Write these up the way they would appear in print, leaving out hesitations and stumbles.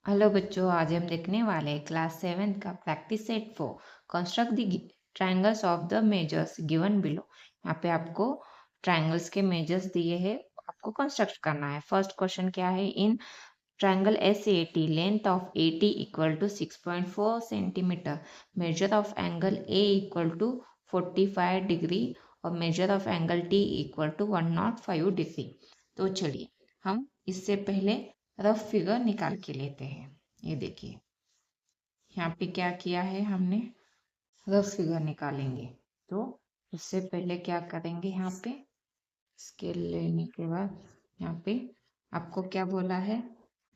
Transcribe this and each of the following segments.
Hello बच्चों, आज हम देखने वाले हैं क्लास 7 का practice set 4 construct the triangles of the measures given below. यहाँ पे आपको ट्रायंगल्स के मेजर्स दिए हैं, आपको कंस्ट्रक्ट करना है। फर्स्ट क्वेश्चन क्या है? In triangle SAT length of AT equal to 6.4 centimetre, measure of angle A equal to 45 degree और measure of angle T equal to 105 degree. तो चलिए हम इससे पहले रफ फिगर निकाल के लेते हैं। ये देखिए, यहाँ पे क्या किया है हमने, रफ फिगर निकालेंगे। तो उससे पहले क्या करेंगे, यहाँ पे स्केल लेने के बाद यहाँ पे आपको क्या बोला है,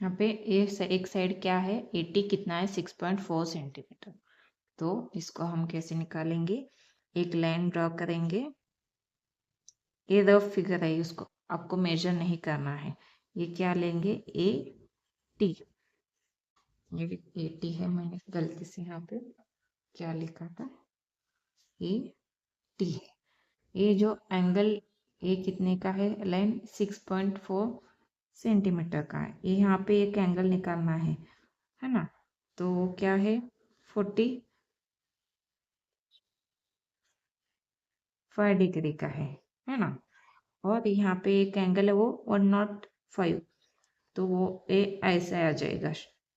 यहाँ पे एक साइड क्या है, 80 कितना है, 6.4 सेंटीमीटर। तो इसको हम कैसे निकालेंगे, एक लाइन ड्रॉ करेंगे। ये रफ फिगर है, उसको आपको मेजर नहीं करना है। ये क्या लेंगे, AT। ये 80 है, मैंने गलती से यहाँ पे क्या लिखा था, AT है। ये जो एंगल ए कितने का है, लाइन 6.4 सेंटीमीटर का है। ये यहाँ पे एक एंगल निकालना है ना। तो क्या है, 45 डिग्री का है ना। और यहाँ पे एक एंगल है वो 105, तो वो ऐसा आ जाएगा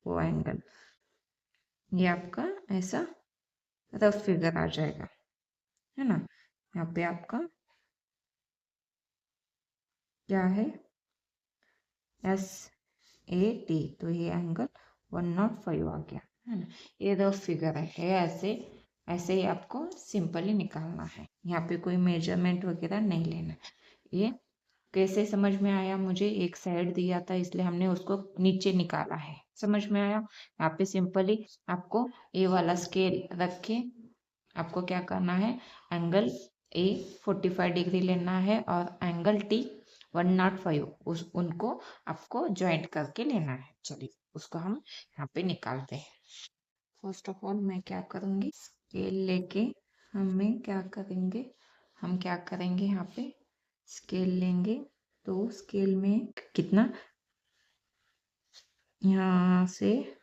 वो एंगल। ये आपका ऐसा रफ फिगर आ जाएगा, है ना। यहाँ पे आपका क्या है, SAT, तो ये एंगल 105 आ गया, है ना। ये रफ फिगर है, ऐसे ऐसे ही आपको सिंपली निकालना है। यहाँ पे कोई मेजरमेंट वगैरह नहीं लेना है। ये कैसे समझ में आया, मुझे एक साइड दिया था इसलिए हमने उसको नीचे निकाला है, समझ में आया। यहाँ पे सिंपली आपको ये वाला स्केल रख के आपको क्या करना है, एंगल A 45 डिग्री लेना है और एंगल T 105, उनको आपको ज्वाइंट करके लेना है। चलिए उसको हम यहाँ पे निकालते हैं। फर्स्ट ऑफ ऑल मैं क्या करूँगी, स्केल लेके हम क्या करेंगे यहाँ पे स्केल लेंगे। तो स्केल में कितना, यहाँ से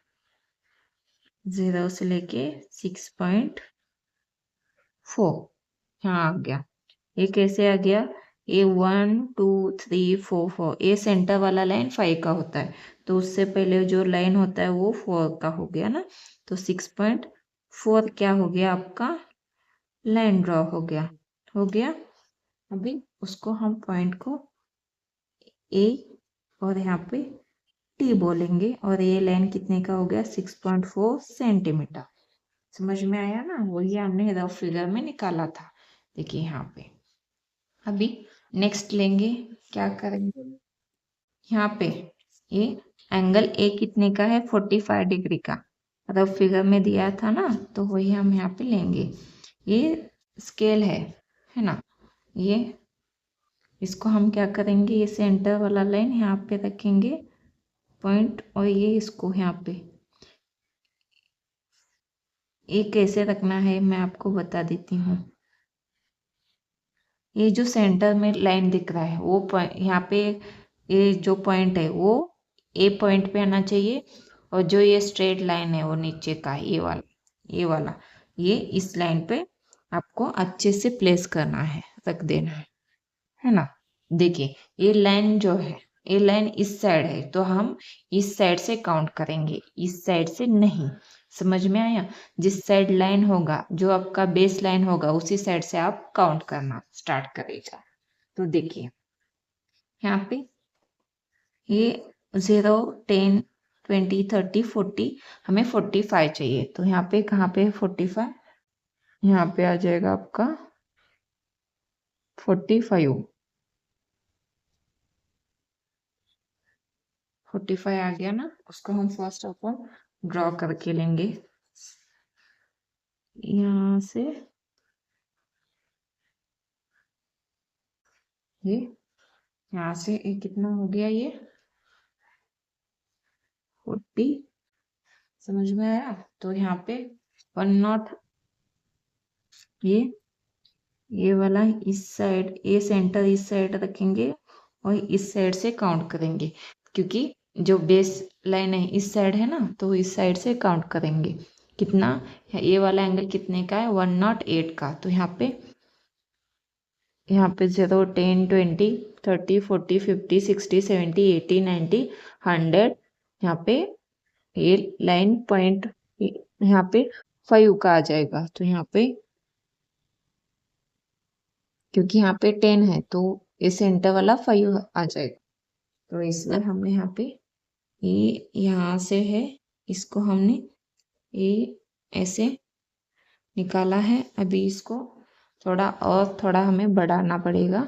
0 से लेके 6.4 यहाँ आ गया। ये कैसे आ गया, ये 1 2 3 4 4, ये सेंटर वाला लाइन 5 का होता है, तो उससे पहले जो लाइन होता है वो 4 का हो गया ना। तो 6.4 क्या हो गया, आपका लाइन ड्रॉ हो गया। अभी उसको हम पॉइंट को A और यहाँ पे T बोलेंगे, और ये लाइन कितने का हो गया, 6.4 सेंटीमीटर। समझ में आया ना, वही हमने रफ फिगर में निकाला था। देखिए यहाँ पे अभी नेक्स्ट लेंगे, क्या करेंगे, यहाँ पे ये एंगल ए कितने का है, 45 डिग्री का, रफ फिगर में दिया था ना, तो वही हम यहाँ पे लेंगे। ये स्केल है ना। ये इसको हम क्या करेंगे, ये सेंटर वाला लाइन यहाँ पे रखेंगे पॉइंट, और ये इसको यहाँ पे, ये कैसे रखना है मैं आपको बता देती हूँ। ये जो सेंटर में लाइन दिख रहा है वो पॉइंट, यहाँ पे ये जो पॉइंट है वो ए पॉइंट पे आना चाहिए, और जो ये स्ट्रेट लाइन है वो नीचे का है, ये वाला ये इस लाइन पे आपको अच्छे से प्लेस करना है, रख देना है ना। देखिए ये लाइन जो है, ये लाइन इस साइड है, तो हम इस साइड से काउंट करेंगे, इस साइड से नहीं। समझ में आया, जिस साइड लाइन होगा, जो आपका बेस लाइन होगा, उसी साइड से आप काउंट करना स्टार्ट करेगा। तो देखिए यहाँ पे ये 0 10 20 30 40, हमें 45 चाहिए। तो यहाँ पे कहाँ पे 45, यहाँ पे आ जाएगा आपका 45 आ गया ना। उसको हम फर्स्ट ऑफ ऑल ड्रॉ करके लेंगे, यहाँ से ये, यहाँ से ये कितना हो गया, ये 40, समझ में आया। तो यहाँ पे 1 ये वाला इस साइड, ये सेंटर इस साइड रखेंगे और इस साइड से काउंट करेंगे, क्योंकि जो बेस लाइन है इस साइड है ना, तो इस साइड से काउंट करेंगे कितना, ये वाला एंगल कितने का है 108 का। तो यहाँ पे 0 10 20 30 40 50 60 70 80 90 100, यहाँ पे ये लाइन पॉइंट यहाँ पे 5 का आ जाएगा। तो यहाँ पे क्योंकि यहाँ पे 10 है तो ये सेंटर वाला 5 आ जाएगा। तो इसलिए हमने यहाँ पे ये यहाँ से है, इसको हमने ये ऐसे निकाला है। अभी इसको थोड़ा हमें बढ़ाना पड़ेगा।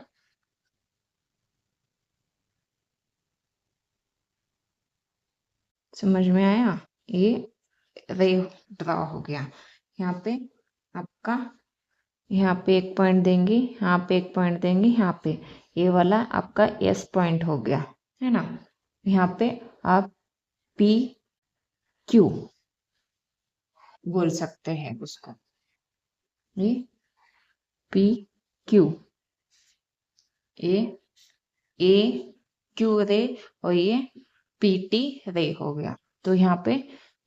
समझ में आया? ये रे ड्रॉ हो गया। यहाँ पे आपका यहाँ पे एक पॉइंट देंगे, यहाँ पे एक पॉइंट देंगे, यहाँ पे ये वाला आपका एस पॉइंट हो गया है ना। यहाँ पे आप पी क्यू बोल सकते हैं उसको, ये पी क्यू ए क्यू रे और ये पी टी रे हो गया। तो यहाँ पे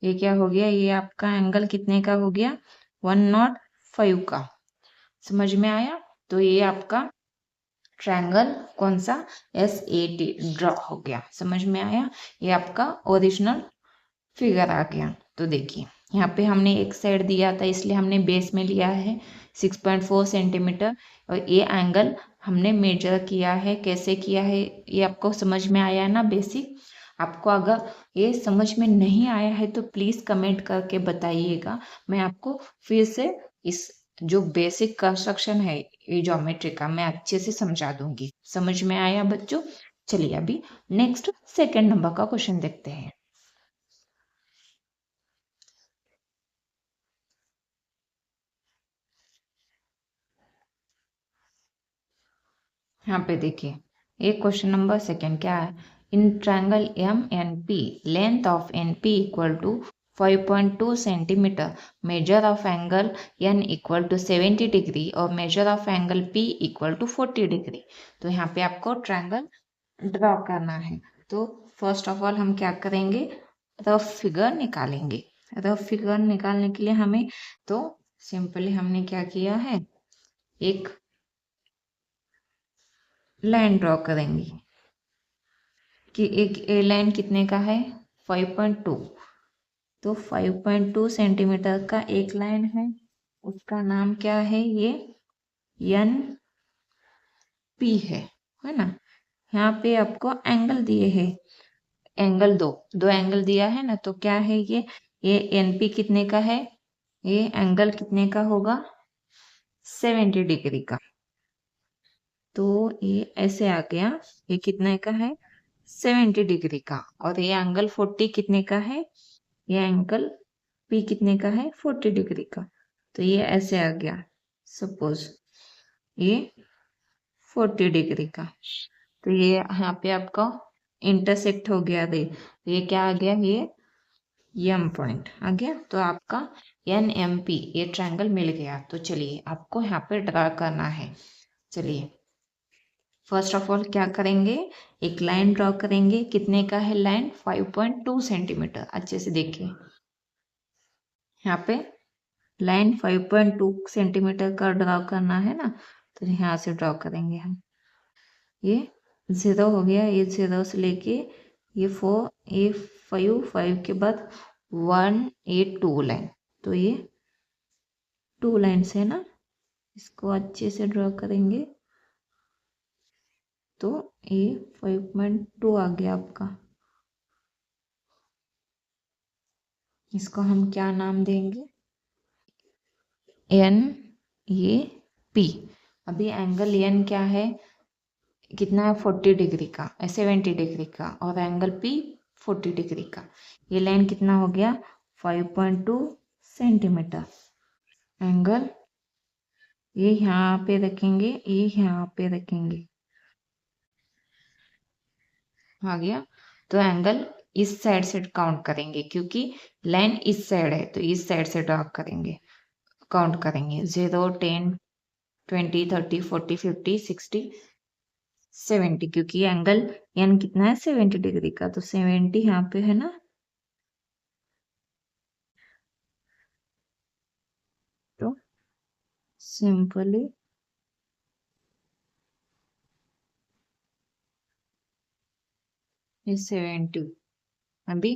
ये क्या हो गया, ये आपका एंगल कितने का हो गया 105 का। समझ में आया? तो ये आपका ट्रायंगल कौन सा SAT ड्रॉ हो गया। समझ में आया? ये आपका ओरिजिनल फिगर आ गया। तो देखिए यहाँ पे हमने एक साइड दिया था इसलिए हमने बेस में लिया है 6.4 सेंटीमीटर, और ये एंगल हमने मेजर किया है। कैसे किया है ये आपको समझ में आया है ना बेसिक? आपको अगर ये समझ में नहीं आया है तो प्लीज़ कमेंट करके बताइएगा, मैं आपको फिर से इस जो बेसिक कंस्ट्रक्शन है ये ज्योमेट्री का मैं अच्छे से समझा दूंगी। समझ में आया बच्चों? चलिए अभी नेक्स्ट सेकंड नंबर का क्वेश्चन देखते हैं। यहाँ पे देखिए एक क्वेश्चन नंबर सेकंड क्या है, in triangle M N P length of N P equal to 5.2 centimetre, measure of angle N equal to 70 degree और measure of angle P equal to 40 degree. तो यहाँ पे आपको ट्रायंगल ड्रॉ करना है। तो फर्स्ट ऑफ ऑल हम क्या करेंगे, रफ फिगर निकालेंगे। रफ फिगर निकालने के लिए हमें तो सिंपली हमने क्या किया है, एक लाइन ड्रॉ करेंगे कि एक ए लाइन कितने का है 5.2। तो 5.2 सेंटीमीटर का एक लाइन है, उसका नाम क्या है, ये एन पी है ना। यहाँ पे आपको एंगल दिए है, एंगल दो एंगल दिया है ना, तो क्या है ये एन पी कितने का है, ये एंगल कितने का होगा 70 डिग्री का। तो ये ऐसे आ गया, ये कितने का है 70 डिग्री का, और ये एंगल 40 कितने का है, ये एंगल पी कितने का है 40 डिग्री का। तो ये ऐसे आ गया, सपोज ये 40 डिग्री का। तो ये यहाँ पे आपका इंटरसेक्ट हो गया, दे तो ये क्या आ गया, ये एम पॉइंट आ गया। तो आपका एन एम पी ये ट्रायंगल मिल गया। तो चलिए आपको यहाँ पे ड्रा करना है। चलिए फर्स्ट ऑफ ऑल क्या करेंगे, एक लाइन ड्रॉ करेंगे। कितने का है लाइन 5.2 सेंटीमीटर। अच्छे से देखिए यहाँ पे लाइन 5.2 सेंटीमीटर का ड्रॉ करना है ना, तो यहाँ से ड्रॉ करेंगे हम। ये 0 हो गया, ये 0 से लेके ये 4, ये 5 के बाद 1 ये 2 लाइन। तो ये 2 लाइन्स है ना, इसको अच्छे से ड्रॉ करेंगे। तो ये 5.2 आ गया आपका। इसको हम क्या नाम देंगे, एन ये पी। अभी एंगल एन क्या है, कितना है 40 डिग्री का, 70 डिग्री का, और एंगल पी 40 डिग्री का। ये लाइन कितना हो गया 5.2 सेंटीमीटर। एंगल ये यहाँ पे रखेंगे, ये यहाँ पे रखेंगे, आ गया। तो एंगल इस साइड से काउंट करेंगे क्योंकि लाइन इस साइड है, तो इस साइड से ड्रॉ करेंगे, काउंट करेंगे 0 10 20 30 40 50 60 70, क्योंकि एंगल एन कितना है 70 डिग्री का, तो 70 यहाँ पे है ना। तो सिंपली ये 70, अभी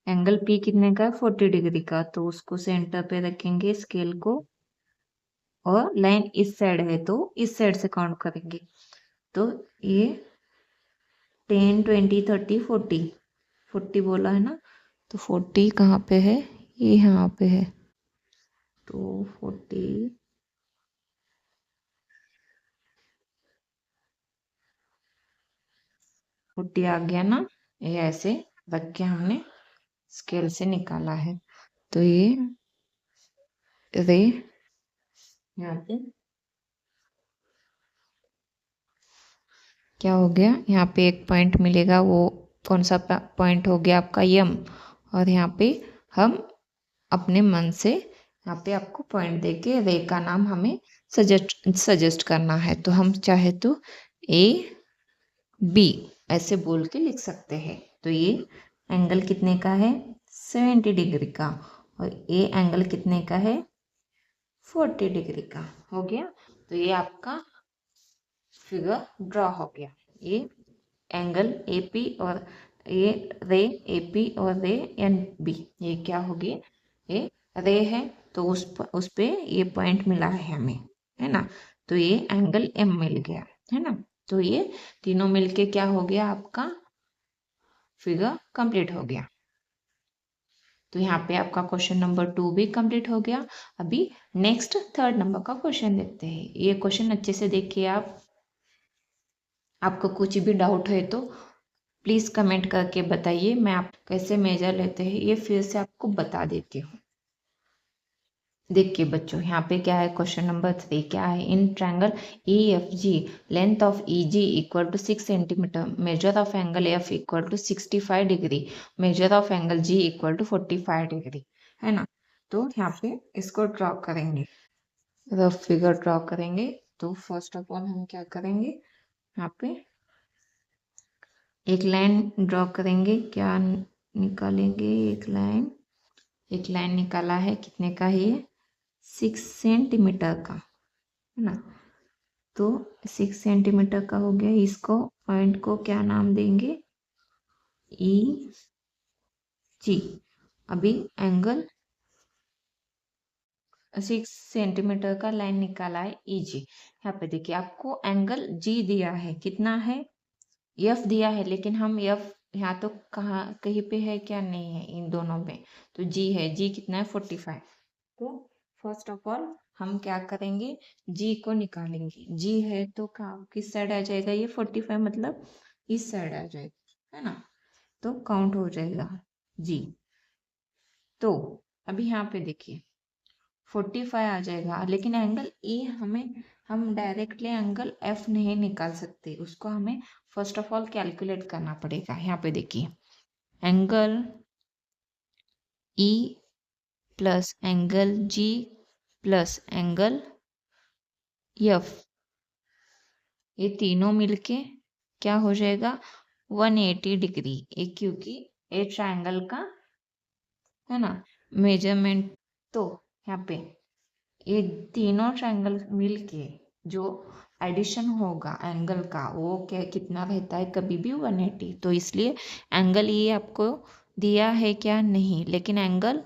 एंगल पी कितने का है 40 डिग्री का, तो उसको सेंटर पे रखेंगे स्केल को, और लाइन इस साइड है तो इस साइड से काउंट करेंगे। तो ये 10 20 30 40, 40 बोला है ना, तो 40 कहाँ पे है, ये यहाँ पे है, तो 40 आ गया ना। ये ऐसे रख के हमने स्केल से निकाला है। तो ये रे यहाँ पे क्या हो गया, यहाँ पे एक पॉइंट मिलेगा, वो कौन सा पॉइंट हो गया आपका यम, और यहाँ पे हम अपने मन से यहाँ पे आपको पॉइंट देके रे का नाम हमें सजेस्ट करना है। तो हम चाहे तो ए बी ऐसे बोल के लिख सकते हैं। तो ये एंगल कितने का है 70 डिग्री का, और ये एंगल कितने का है 40 डिग्री का, हो गया। तो ये आपका फिगर ड्रॉ हो गया। ये एंगल एपी और ये रे एपी और रे एन बी, ये क्या होगी, ये रे है, तो उस पे ये पॉइंट मिला है हमें, है ना। तो ये एंगल एम मिल गया, है ना। तो ये तीनों मिलके क्या हो गया, आपका फिगर कंप्लीट हो गया। तो यहाँ पे आपका क्वेश्चन नंबर 2 भी कंप्लीट हो गया। अभी नेक्स्ट थर्ड नंबर का क्वेश्चन देखते हैं। ये क्वेश्चन अच्छे से देखिए आप, आपको कुछ भी डाउट है तो प्लीज़ कमेंट करके बताइए, मैं आप कैसे मेजर लेते हैं ये फिर से आपको बता देती हूँ। देखिए बच्चों, यहाँ पे क्या है, क्वेश्चन नंबर 3 क्या है, in triangle E F G length of E G equal to 6 centimetre, measure of angle F equal to 65 degree, measure of angle G equal to 45 degree, है ना। तो यहाँ पे इसको ड्रॉ करेंगे, रफ फिगर ड्रॉ करेंगे। तो फर्स्ट ऑफ ऑल हम क्या करेंगे, यहाँ पे एक लाइन ड्रॉ करेंगे, क्या निकालेंगे, एक लाइन निकाला है, कितने का है ये 6 सेंटीमीटर का, है ना। तो 6 सेंटीमीटर का हो गया, इसको पॉइंट को क्या नाम देंगे, ई जी। अभी एंगल 6 सेंटीमीटर का लाइन निकाला है ई जी। यहाँ पे देखिए आपको एंगल जी दिया है, कितना है एफ दिया है, लेकिन हम एफ यहाँ तो कहाँ कहीं पे है क्या, नहीं है इन दोनों में, तो जी है, जी कितना है 45। तो फर्स्ट ऑफ ऑल हम क्या करेंगे, जी को निकालेंगे, जी है तो किस साइड आ जाएगा, ये 45 मतलब इस साइड आ जाएगा, है ना। तो काउंट हो जाएगा जी। तो अभी यहाँ पे देखिए 45 आ जाएगा, लेकिन एंगल ई हम डायरेक्टली एंगल एफ नहीं निकाल सकते, उसको हमें फर्स्ट ऑफ ऑल कैलकुलेट करना पड़ेगा। यहाँ पे देखिए angle E plus angle G plus angle F, ये तीनों मिलके क्या हो जाएगा 180 डिग्री, एक क्योंकि ए ट्रायंगल का है ना मेजरमेंट। तो यहाँ पे ये तीनों ट्रायंगल मिलके जो एडिशन होगा एंगल का, वो क्या कितना रहता है कभी भी 180। तो इसलिए एंगल ये आपको दिया है क्या, नहीं, लेकिन एंगल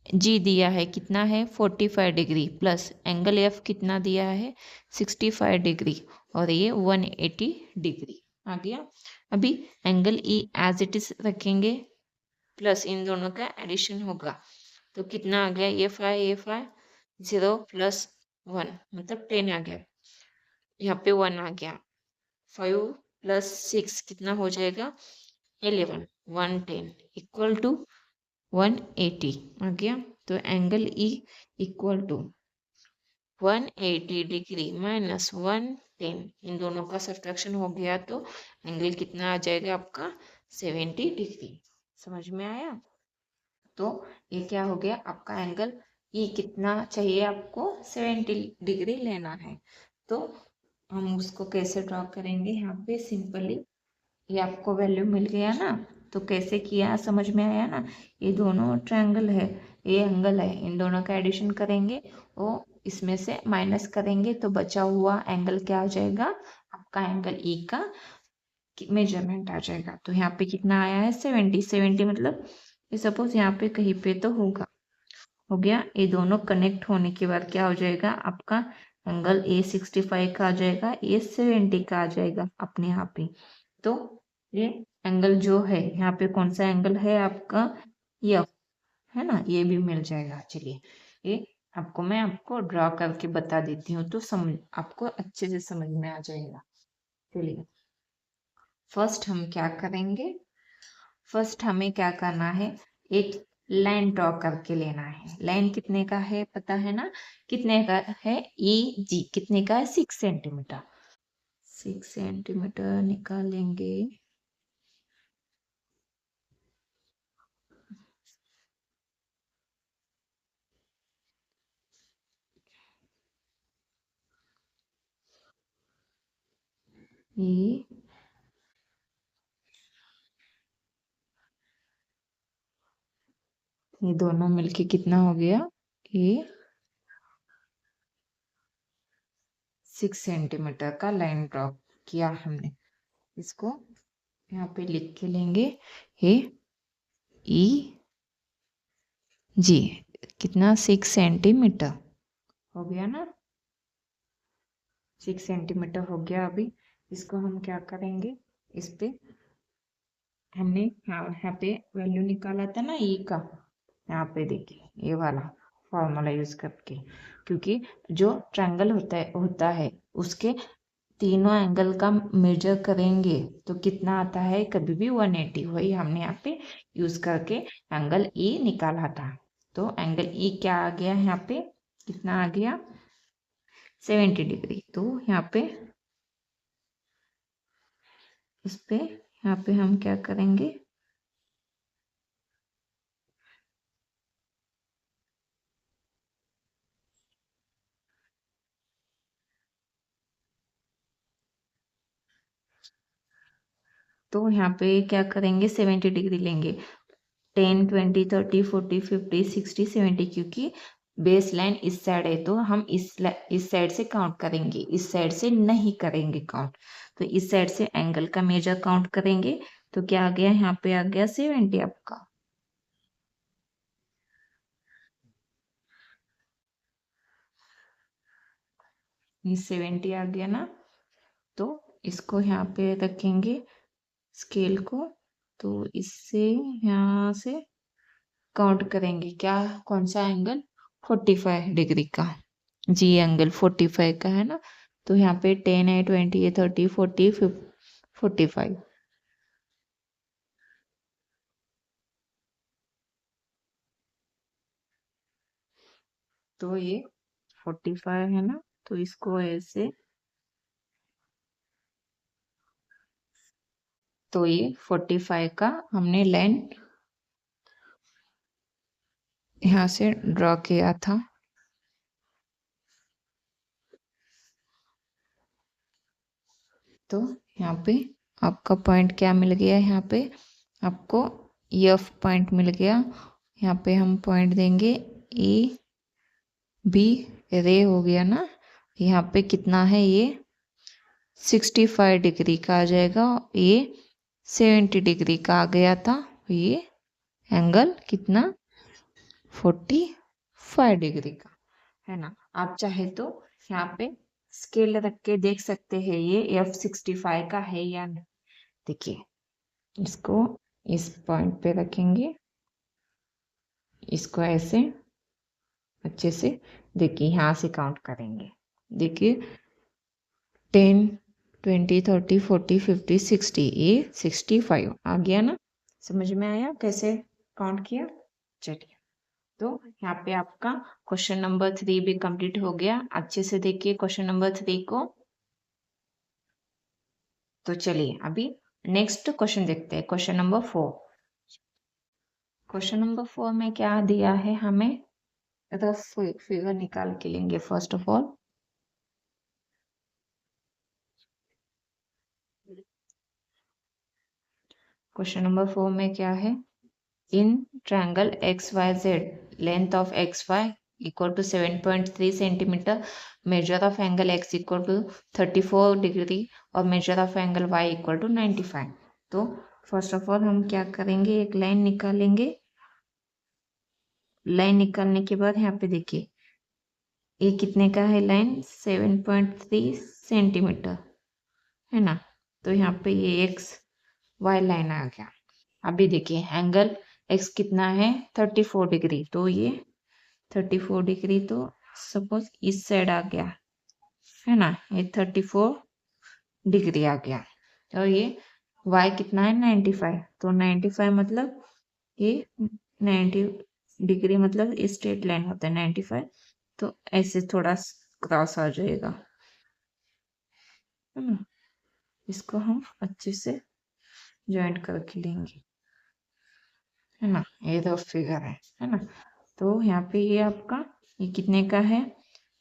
जी दिया है, कितना है 45 डिग्री, प्लस एंगल एफ कितना दिया है 65 डिग्री, और ये 180 डिग्री आ गया। अभी angle E as it is रखेंगे, प्लस इन दोनों का एडिशन होगा, तो कितना आ गया, ये 5 0 प्लस 1 मतलब 10 आ गया, यहाँ पे 1 आ गया, 5 प्लस 6 कितना हो जाएगा 11, 110 इक्वल टू 180 आ गया। तो angle E equal to 180 degree minus 110, इन दोनों का सब्ट्रैक्शन हो गया, तो एंगल कितना आ जाएगा आपका 70 डिग्री। समझ में आया। तो ये क्या हो गया आपका एंगल ई कितना चाहिए आपको 70 डिग्री लेना है। तो हम उसको कैसे ड्रॉ करेंगे, यहाँ पे सिंपली ये आपको वैल्यू मिल गया ना, तो कैसे किया समझ में आया ना। ये दोनों ट्रायंगल है, ये एंगल है, इन दोनों का एडिशन करेंगे और इसमें से माइनस करेंगे तो बचा हुआ एंगल क्या हो जाएगा, आपका एंगल ई का मेजरमेंट आ जाएगा। तो यहाँ पे कितना आया है 70 मतलब सपोज यहाँ पे कहीं पे तो होगा, हो गया। ये दोनों कनेक्ट होने के बाद क्या हो जाएगा, आपका एंगल A65 का आ जाएगा, A70 का आ जाएगा अपने यहाँ पे। तो ये एंगल जो है यहाँ पे कौन सा एंगल है आपका, यह है ना, ये भी मिल जाएगा। चलिए ये मैं आपको ड्रॉ करके बता देती हूँ तो समझ आपको अच्छे से समझ में आ जाएगा। चलिए फर्स्ट हम क्या करेंगे, फर्स्ट हमें क्या करना है, एक लाइन ड्रॉ करके लेना है। लाइन कितने का है पता है ना, कितने का है, ई जी कितने का है 6 सेंटीमीटर। 6 सेंटीमीटर निकालेंगे, ये दोनों मिलके कितना हो गया, ये 6 सेंटीमीटर का लाइन ड्रॉ किया हमने। इसको यहाँ पे लिख के लेंगे, ये ई जी कितना 6 सेंटीमीटर हो गया ना, 6 सेंटीमीटर हो गया। अभी इसको हम क्या करेंगे, इस पे हमने यहाँ पे वैल्यू निकाला था ना ई का, यहाँ पे देखिए ये वाला फॉर्मूला यूज करके, क्योंकि जो ट्रायंगल होता है उसके तीनों एंगल का मेजर करेंगे तो कितना आता है, कभी भी 180, वही हमने यहाँ पे यूज करके एंगल ई निकाला था। तो एंगल ई क्या आ गया यहाँ पे, कितना आ गया 70 डिग्री। तो यहाँ पे इस पे यहाँ पे हम क्या करेंगे, तो यहाँ पे क्या करेंगे 70 डिग्री लेंगे, 10 20 30 40 50 60 70, क्योंकि बेस लाइन इस साइड है तो हम इस साइड से काउंट करेंगे, इस साइड से नहीं करेंगे काउंट। तो इस साइड से एंगल का मेजर काउंट करेंगे तो क्या आ गया, यहाँ पे आ गया 70 आपका। ये 70 आ गया ना, तो इसको यहाँ पे रखेंगे स्केल को, तो इससे यहाँ से काउंट करेंगे क्या, कौन सा एंगल 45 डिग्री का, जी एंगल 45 का है ना। तो यहाँ पे 10 है, 20 है, 30 40 45। तो ये 45 है ना, तो इसको ऐसे, तो ये 45 का हमने लाइन यहाँ से ड्रॉ किया था। तो यहाँ पे आपका पॉइंट क्या मिल गया, यहाँ पे आपको एफ पॉइंट मिल गया। यहाँ पे हम पॉइंट देंगे ए बी, रे हो गया ना। यहाँ पे कितना है, ये 65 डिग्री का आ जाएगा, ये 70 डिग्री का आ गया था, ये एंगल कितना 45 डिग्री का है ना। आप चाहे तो यहाँ पे स्केल रख के देख सकते हैं ये F65 का है या नहीं। देखिए इसको इस पॉइंट पे रखेंगे, इसको ऐसे अच्छे से देखिए यहाँ से काउंट करेंगे। देखिए 10 20 30 40 50 60, ये 65 आ गया ना, समझ में आया कैसे काउंट किया। चलिए तो यहाँ पे आपका क्वेश्चन नंबर 3 भी कंप्लीट हो गया। अच्छे से देखिए क्वेश्चन नंबर 3 को। तो चलिए अभी नेक्स्ट क्वेश्चन देखते हैं, क्वेश्चन नंबर 4। क्वेश्चन नंबर 4 में क्या दिया है हमें, तो फिगर निकाल के लेंगे first of all. Question number 4 में क्या है, in triangle X Y Z length of X Y equal to 7.3 centimetre, measure of angle X equal to 34 degree और measure of angle Y equal to 95। तो first of all हम क्या करेंगे, एक line निकालेंगे। लाइन निकालने के बाद यहाँ पे देखिए ये कितने का है, लाइन 7.3 सेंटीमीटर है ना। तो यहाँ पे ये एक्स वाई लाइन आ गया। अभी देखिए एंगल एक्स कितना है 34 डिग्री, तो ये 34 डिग्री तो सपोज इस साइड आ गया है ना, ये 34 डिग्री आ गया। और ये y कितना है 95, तो 95 मतलब ये 90 डिग्री मतलब स्ट्रेट लाइन होता है 95, तो ऐसे थोड़ा क्रॉस आ जाएगा है ना। इसको हम अच्छे से ज्वाइंट करके लेंगे है ना। ये तो फिगर है ना। तो यहाँ पे ये आपका ये कितने का है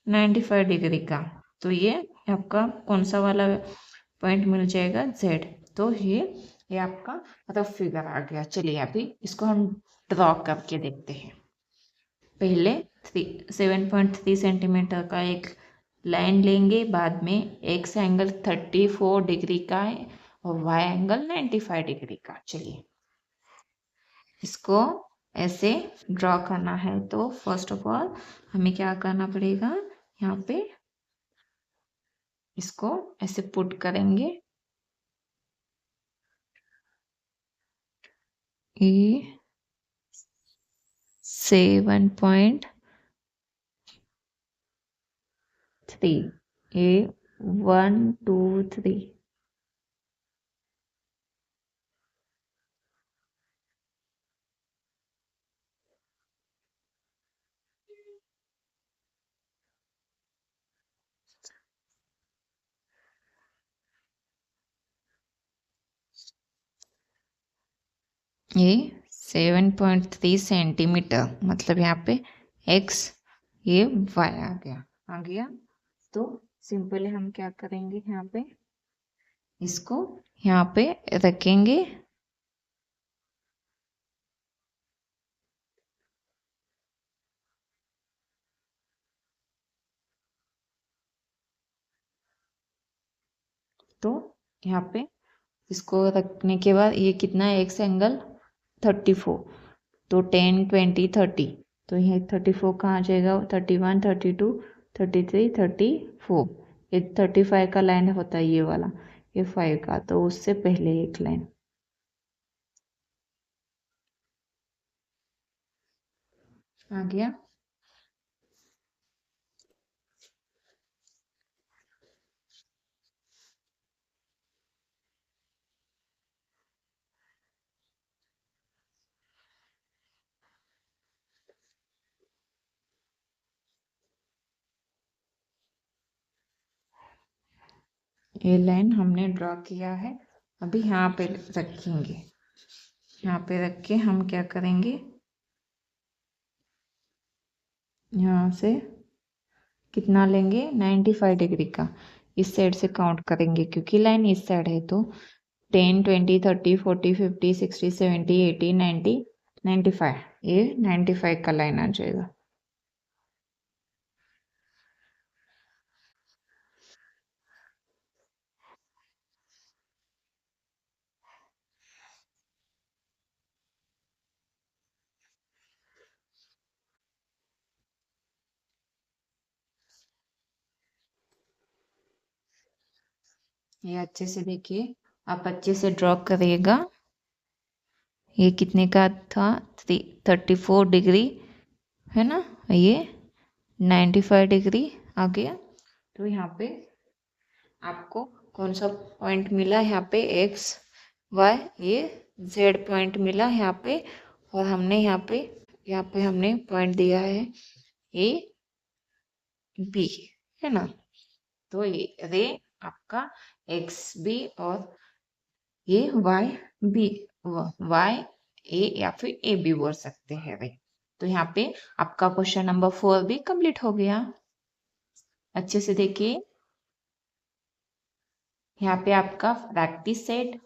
95 डिग्री का, तो ये आपका कौन सा वाला पॉइंट मिल जाएगा Z। तो ये आपका मतलब फिगर आ गया। चलिए अभी इसको हम ड्रॉ करके देखते हैं। पहले 7.3 सेंटीमीटर का एक लाइन लेंगे, बाद में एक्स एंगल 34 डिग्री का है और वाई एंगल 95 डिग्री का। चलिए इसको ऐसे ड्रॉ करना है। तो फर्स्ट ऑफ ऑल हमें क्या करना पड़ेगा, यहाँ पे इसको ऐसे पुट करेंगे। ये 7.3, ये 1 2 3, ये 7.3 सेंटीमीटर मतलब यहाँ पे x, ये y आ गया। तो सिंपली हम क्या करेंगे, यहाँ पे इसको यहाँ पे रखेंगे। तो यहाँ पे इसको रखने के बाद ये कितना है, एक्स एंगल 34, तो 10 20 30, तो ये 34 कहाँ आ जाएगा, 31 32 33 34। ये 35 का लाइन होता है ये वाला, ये 5 का, तो उससे पहले एक लाइन आ गया। ये लाइन हमने ड्रॉ किया है। अभी यहाँ पे रखेंगे, यहाँ पे रख के हम क्या करेंगे, यहाँ से कितना लेंगे 95 डिग्री का, इस साइड से काउंट करेंगे क्योंकि लाइन इस साइड है। तो 10 20 30 40 50 60 70 80 90 95, ये 95 का लाइन आ जाएगा। ये अच्छे से देखिए, आप अच्छे से ड्रॉ करिएगा। ये कितने का था, 34 डिग्री है ना, ये 95 डिग्री आ गया। तो यहाँ पे आपको कौन सा पॉइंट मिला, यहाँ पे एक्स वाई, ये जेड पॉइंट मिला यहाँ पे। और हमने यहाँ पे हमने पॉइंट दिया है ए बी है ना। तो ये रे आपका एक्स बी और ये वाई बी, वाई ए या फिर ए बी बोल सकते हैं रे। तो यहाँ पे आपका क्वेश्चन नंबर 4 भी कंप्लीट हो गया। अच्छे से देखिए, यहाँ पे आपका प्रैक्टिस सेट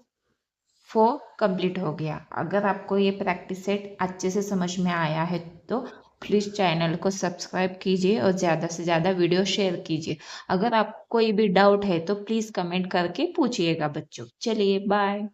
4 कंप्लीट हो गया। अगर आपको ये प्रैक्टिस सेट अच्छे से समझ में आया है तो प्लीज़ चैनल को सब्सक्राइब कीजिए और ज़्यादा से ज़्यादा वीडियो शेयर कीजिए। अगर आपको कोई भी डाउट है तो प्लीज़ कमेंट करके पूछिएगा बच्चों। चलिए बाय।